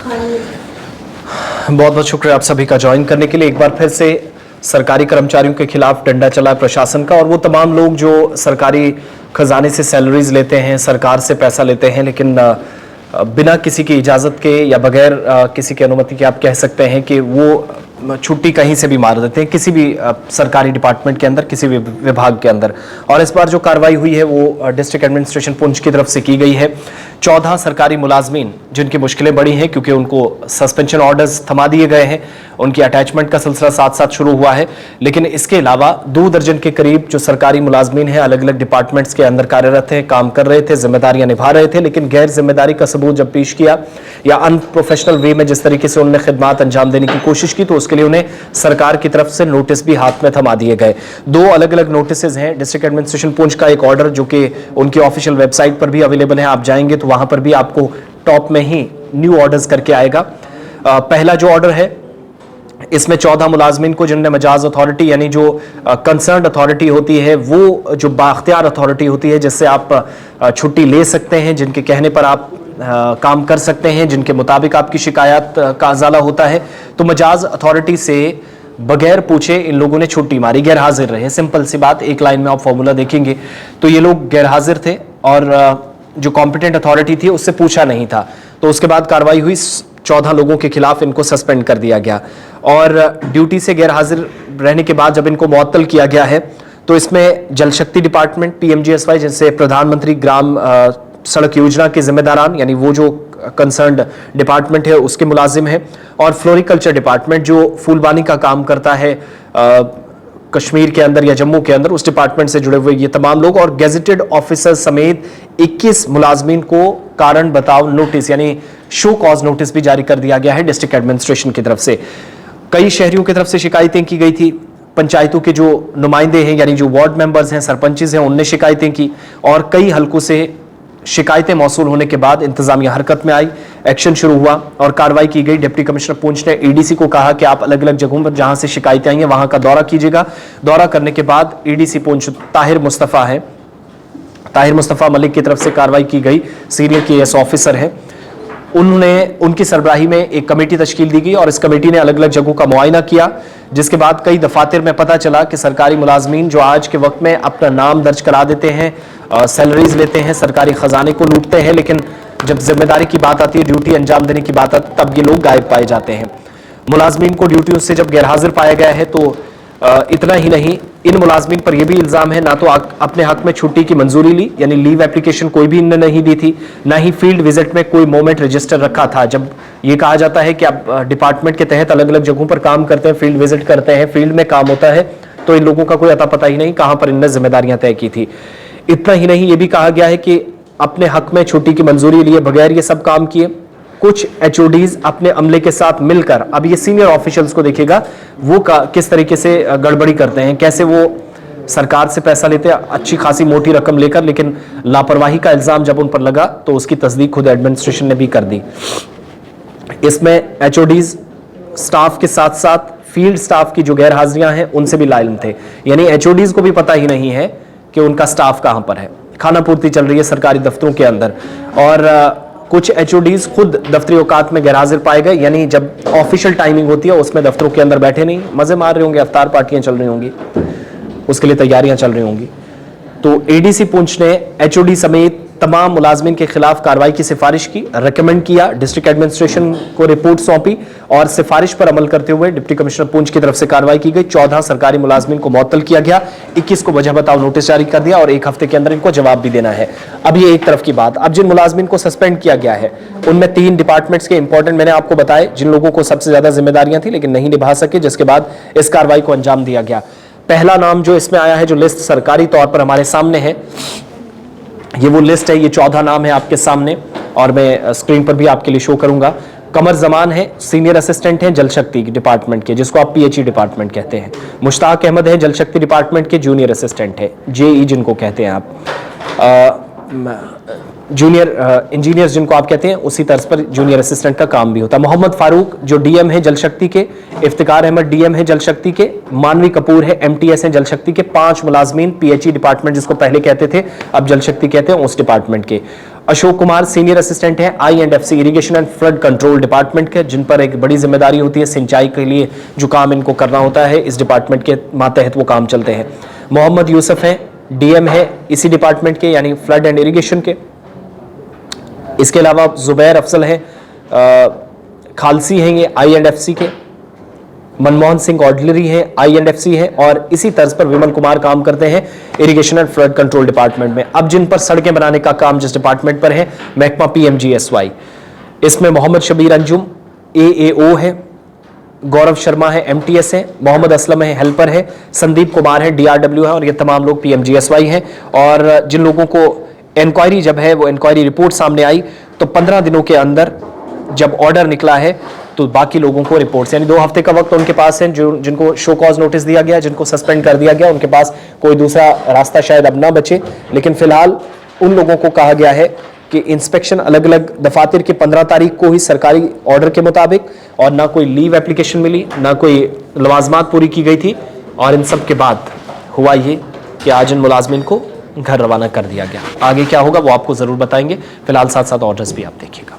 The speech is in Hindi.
बहुत बहुत शुक्रिया आप सभी का ज्वाइन करने के लिए। एक बार फिर से सरकारी कर्मचारियों के खिलाफ डंडा चला है प्रशासन का, और वो तमाम लोग जो सरकारी खजाने से सैलरीज लेते हैं, सरकार से पैसा लेते हैं, लेकिन बिना किसी की इजाज़त के या बगैर किसी की अनुमति के आप कह सकते हैं कि वो छुट्टी कहीं से भी मार देते हैं, किसी भी सरकारी डिपार्टमेंट के अंदर, किसी भी विभाग के अंदर। और इस बार जो कार्रवाई हुई है वो डिस्ट्रिक्ट एडमिनिस्ट्रेशन पुंछ की तरफ से की गई है। 14 सरकारी मुलाजमीन जिनकी मुश्किलें बड़ी हैं क्योंकि उनको सस्पेंशन ऑर्डर्स थमा दिए गए हैं, उनकी अटैचमेंट का सिलसिला साथ साथ शुरू हुआ है। लेकिन इसके अलावा 2 दर्जन के करीब जो सरकारी मुलाजमीन हैं अलग अलग डिपार्टमेंट्स के अंदर कार्यरत हैं, काम कर रहे थे, जिम्मेदारियां निभा रहे थे, लेकिन गैर जिम्मेदारी का सबूत जब पेश किया या अनप्रोफेशनल वे में जिस तरीके से उन्होंने खिदमात अंजाम देने की कोशिश की, तो उसके लिए उन्हें सरकार की तरफ से नोटिस भी हाथ में थमा दिए गए। 2 अलग अलग नोटिस हैं। डिस्ट्रिक्ट एडमिनिस्ट्रेशन पुंछ का एक ऑर्डर जो कि उनकी ऑफिशियल वेबसाइट पर भी अवेलेबल है, आप जाएंगे तो वहां पर भी आपको टॉप में ही न्यू ऑर्डर्स करके आएगा। पहला जो ऑर्डर है इसमें 14 मुलाजमीन को जिनने मजाज अथॉरिटी यानी जो कंसर्न अथॉरिटी होती है, वो जो बाख्तियार अथॉरिटी होती है जिससे आप छुट्टी ले सकते हैं, जिनके कहने पर आप काम कर सकते हैं, जिनके मुताबिक आपकी शिकायत का अजाला होता है, तो मजाज अथॉरिटी से बगैर पूछे इन लोगों ने छुट्टी मारी, गैर हाजिर रहे। सिंपल सी बात, एक लाइन में आप फॉर्मूला देखेंगे तो ये लोग गैर हाजिर थे और जो कॉम्पिटेंट अथॉरिटी थी उससे पूछा नहीं था। तो उसके बाद कार्रवाई हुई, 14 लोगों के खिलाफ इनको सस्पेंड कर दिया गया और ड्यूटी से गैर हाजिर रहने के बाद जब इनको मुअत्तल किया गया है तो इसमें जल शक्ति डिपार्टमेंट PMGSY जिनसे प्रधानमंत्री ग्राम सड़क योजना के जिम्मेदारान यानी वो जो कंसर्न्ड डिपार्टमेंट है उसके मुलाजिम है, और फ्लोरिकल्चर डिपार्टमेंट जो फूलबानी का काम करता है कश्मीर के अंदर या जम्मू के अंदर, उस डिपार्टमेंट से जुड़े हुए ये तमाम लोग, और गेजेटेड ऑफिसर समेत 21 मुलाजमीन को कारण बताओ नोटिस यानी शो कॉज नोटिस भी जारी कर दिया गया है डिस्ट्रिक्ट एडमिनिस्ट्रेशन की तरफ से। कई शहरियों की तरफ से शिकायतें की गई थी, पंचायतों के जो नुमाइंदे हैं यानी जो वार्ड मेंबर्स हैं, सरपंचेस हैं, उनने शिकायतें की और कई हलकों से शिकायतें मौसूल होने के बाद इंतजामिया हरकत में आई, एक्शन शुरू हुआ और कार्रवाई की गई। डिप्टी कमिश्नर पुंछ ने EDC को कहा कि आप अलग अलग जगहों पर जहां से शिकायतें आई हैं वहां का दौरा कीजिएगा। दौरा करने के बाद EDC पुंछ ताहिर मुस्तफा मलिक की तरफ से कार्रवाई की गई, सीनियर KS ऑफिसर है, उनकी सरबराही में एक कमेटी तश्कील दी गई और इस कमेटी ने अलग अलग जगहों का मुआयना किया, जिसके बाद कई दफातर में पता चला कि सरकारी मुलाजमीन जो आज के वक्त में अपना नाम दर्ज करा देते हैं, सैलरीज लेते हैं, सरकारी खजाने को लूटते हैं, लेकिन जब जिम्मेदारी की बात आती है, ड्यूटी अंजाम देने की बात आती है, तब ये लोग गायब पाए जाते हैं। मुलाजमीन को ड्यूटी से जब गैरहाजिर पाया गया है तो इतना ही नहीं, इन मुलाजमीन पर यह भी इल्जाम है ना तो अपने हक में छुट्टी की मंजूरी ली यानी लीव एप्लीकेशन कोई भी इनने नहीं दी थी, ना ही फील्ड विजिट में कोई मोमेंट रजिस्टर रखा था। जब ये कहा जाता है कि आप डिपार्टमेंट के तहत अलग अलग जगहों पर काम करते हैं, फील्ड विजिट करते हैं, फील्ड में काम होता है, तो इन लोगों का कोई अता पता ही नहीं कहां पर इनने जिम्मेदारियां तय की थी। इतना ही नहीं, ये भी कहा गया है कि अपने हक में छुट्टी की मंजूरी लिए बगैर ये सब काम किए। कुछ HODs अपने अमले के साथ मिलकर, अब ये सीनियर ऑफिशियल्स को देखिएगा वो किस तरीके से गड़बड़ी करते हैं, कैसे वो सरकार से पैसा लेते हैं अच्छी खासी मोटी रकम लेकर, लेकिन लापरवाही का इल्जाम जब उन पर लगा तो उसकी तस्दीक खुद एडमिनिस्ट्रेशन ने भी कर दी। इसमें HODs स्टाफ के साथ साथ फील्ड स्टाफ की जो गैर हाजिरियां हैं उनसे भी लाइल थे, यानी HODs को भी पता ही नहीं है कि उनका स्टाफ कहां पर है। खाना पूर्ति चल रही है सरकारी दफ्तरों के अंदर और कुछ HODs खुद दफ्तरी औकात में गैरहाजिर पाए गए, यानी जब ऑफिशियल टाइमिंग होती है उसमें दफ्तरों के अंदर बैठे नहीं, मजे मार रहे होंगे, अफ्तार पार्टियां चल रही होंगी, उसके लिए तैयारियां चल रही होंगी। तो ADC पुंछ ने HOD समेत तमाम मुलाजमीन के खिलाफ कार्रवाई की सिफारिश की, रिकमेंड किया, डिस्ट्रिक्ट एडमिनिस्ट्रेशन को रिपोर्ट सौंपी और सिफारिश पर अमल करते हुए डिप्टी कमिश्नर पुंछ की तरफ से कार्रवाई की गई। 14 सरकारी मुलाजमीन को मुअत्तल किया गया, 21 को वजह बताओ नोटिस जारी कर दिया और 1 हफ्ते के अंदर इनको जवाब भी देना है। अब ये एक तरफ की बात। अब जिन मुलाजमीन को सस्पेंड किया गया है उनमें 3 डिपार्टमेंट्स के इंपॉर्टेंट मैंने आपको बताए, जिन लोगों को सबसे ज्यादा जिम्मेदारियां थी लेकिन नहीं निभा सके, जिसके बाद इस कार्रवाई को अंजाम दिया गया। पहला नाम जो इसमें आया है, जो लिस्ट सरकारी तौर पर हमारे सामने है, ये वो लिस्ट है, ये 14 नाम है आपके सामने और मैं स्क्रीन पर भी आपके लिए शो करूंगा। कमर जमान है, सीनियर असिस्टेंट हैं जल शक्ति डिपार्टमेंट के, जिसको आप PHE डिपार्टमेंट कहते हैं। मुश्ताक अहमद है, जल शक्ति डिपार्टमेंट के जूनियर असिस्टेंट है, JE जिनको कहते हैं आप, जूनियर इंजीनियर्स जिनको आप कहते हैं, उसी तर्ज पर जूनियर असिस्टेंट का काम भी होता है। मोहम्मद फारूक जो DM है जल शक्ति के, इफ्तिकार अहमद DM है जल शक्ति के, मानवी कपूर है MTS है जल शक्ति के। 5 मुलाजमीन PHE डिपार्टमेंट जिसको पहले कहते थे अब जल शक्ति कहते हैं उस डिपार्टमेंट के। अशोक कुमार सीनियर असिस्टेंट हैं I&FC irrigation and flood control department के, जिन पर एक बड़ी जिम्मेदारी होती है सिंचाई के लिए जो काम इनको करना होता है, इस डिपार्टमेंट के मातहत वो काम चलते हैं। मोहम्मद यूसुफ हैं DM है इसी डिपार्टमेंट के, यानी फ्लड एंड इरिगेशन के। इसके अलावा जुबैर अफजल हैं, खालसी हैं ये I&FC के। मनमोहन सिंह ऑर्डिनरी हैं I&FC है, और इसी तर्ज पर विमल कुमार काम करते हैं irrigation and flood control department में। अब जिन पर सड़कें बनाने का काम जिस डिपार्टमेंट पर है, महकमा PMGSY, इसमें मोहम्मद शबीर अंजुम AAO है, गौरव शर्मा है MTS है, मोहम्मद असलम है हेल्पर है, संदीप कुमार है DRW है, और ये तमाम लोग PMGSY हैं। और जिन लोगों को इंक्वायरी जब है वो इंक्वायरी रिपोर्ट सामने आई तो 15 दिनों के अंदर जब ऑर्डर निकला है तो बाकी लोगों को रिपोर्ट्स, यानी 2 हफ्ते का वक्त उनके पास है, जो जिनको शो कॉज नोटिस दिया गया, जिनको सस्पेंड कर दिया गया, उनके पास कोई दूसरा रास्ता शायद अब ना बचे। लेकिन फिलहाल उन लोगों को कहा गया है कि इंस्पेक्शन अलग अलग दफातर की 15 तारीख को ही सरकारी ऑर्डर के मुताबिक, और ना कोई लीव एप्लीकेशन मिली, ना कोई लवाजमात पूरी की गई थी, और इन सब के बाद हुआ ये कि आज इन मुलाजमिन को घर रवाना कर दिया गया। आगे क्या होगा वो आपको जरूर बताएंगे। फिलहाल साथ साथ ऑर्डर्स भी आप देखिएगा।